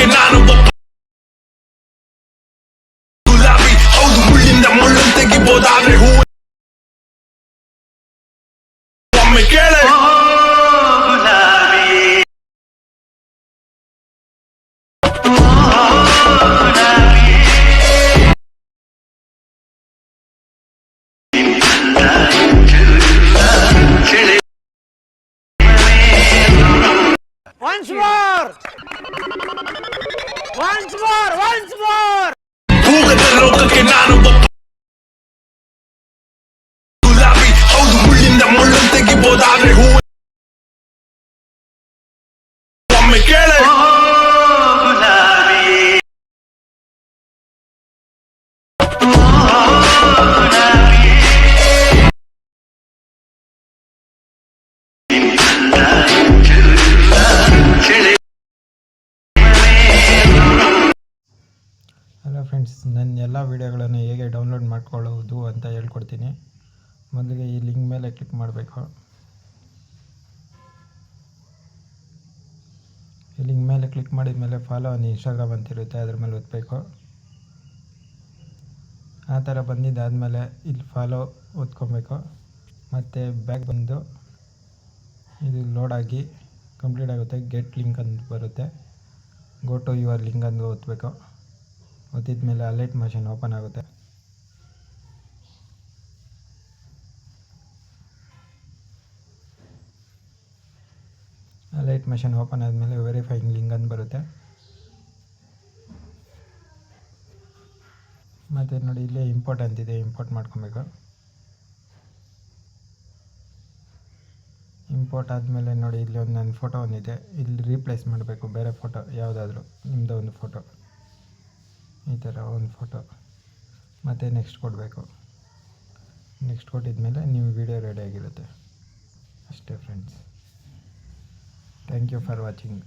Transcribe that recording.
ಲೋಕಕ್ಕೆ ನಾನು ಗುಲಾಬಿ ಹೌದು ಮುಳ್ಳಿಂದ ಮುಳ್ಳು ತೆಗಿಬೋದಾದ್ರೆ ಹೂ ಒಮ್ಮೆ ಕೇಳ Once more! Once more! Once more! ಭೂಗತ ಲೋಕಕ್ಕೆ ನಾನು ಗುಲಾಬಿ ಹೌದು ಮುಳ್ಳಿಂದ ಮುಳ್ಳು ತೆಗಿಬೋದಾದ್ರೆ ಹೂ ಒಮ್ಮೆ ಕೇಳ ಹಲೋ ಫ್ರೆಂಡ್ಸ್, ನನ್ನ ಎಲ್ಲ ವೀಡಿಯೋಗಳನ್ನು ಹೇಗೆ ಡೌನ್ಲೋಡ್ ಮಾಡ್ಕೊಳ್ಳೋದು ಅಂತ ಹೇಳ್ಕೊಡ್ತೀನಿ. ಮೊದಲಿಗೆ ಈ ಲಿಂಕ್ ಮೇಲೆ ಕ್ಲಿಕ್ ಮಾಡಬೇಕು. ಈ ಲಿಂಕ್ ಮೇಲೆ ಕ್ಲಿಕ್ ಮಾಡಿದ ಮೇಲೆ ಫಾಲೋ ಆನ್ ಇನ್ಸ್ಟಾಗ್ರಾಮ್ ಅಂತಿರುತ್ತೆ, ಅದ್ರ ಮೇಲೆ ಒತ್ತಬೇಕು. ಆ ಥರ ಬಂದಿದ್ದಾದಮೇಲೆ ಇಲ್ಲಿ ಫಾಲೋ ಒತ್ಕೊಬೇಕು. ಮತ್ತು ಬ್ಯಾಕ್ ಬಂದು ಇದು ಲೋಡ್ ಆಗಿ ಕಂಪ್ಲೀಟ್ ಆಗುತ್ತೆ. ಗೆಟ್ ಲಿಂಕ್ ಅಂತ ಬರುತ್ತೆ. ಗೋ ಟು ಯುವರ್ ಲಿಂಕ್ ಅಂತ ಒತ್ತಬೇಕು. ಒತ್ತಿದ ಮೇಲೆ ಅಲರ್ಟ್ ಮಷೀನ್ ಓಪನ್ ಆಗುತ್ತೆ. ಅಲರ್ಟ್ ಮಷೀನ್ ಓಪನ್ ಆದಮೇಲೆ ವೆರಿಫೈಯಿಂಗ್ ಲಿಂಕ್ ಅಂತ ಬರುತ್ತೆ. ಮತ್ತು ನೋಡಿ ಇಲ್ಲೇ ಇಂಪೋರ್ಟ್ ಅಂತಿದೆ, ಇಂಪೋರ್ಟ್ ಮಾಡ್ಕೊಬೇಕು. ಇಂಪೋರ್ಟ್ ಆದಮೇಲೆ ನೋಡಿ ಇಲ್ಲಿ ಒಂದು ನನ್ನ ಫೋಟೋ ಒಂದಿದೆ, ಇಲ್ಲಿ ರೀಪ್ಲೇಸ್ ಮಾಡಬೇಕು ಬೇರೆ ಫೋಟೋ ಯಾವುದಾದ್ರೂ, ನಿಮ್ಮದು ಒಂದು ಫೋಟೋ, ಈ ಥರ ಒಂದು ಫೋಟೋ. ಮತ್ತು ನೆಕ್ಸ್ಟ್ ಕೊಡಬೇಕು. ನೆಕ್ಸ್ಟ್ ಕೊಟ್ಟಿದ್ಮೇಲೆ ನಿಮ್ಮ ವಿಡಿಯೋ ರೆಡಿ ಆಗಿರುತ್ತೆ. ಅಷ್ಟೇ friends. Thank you for watching.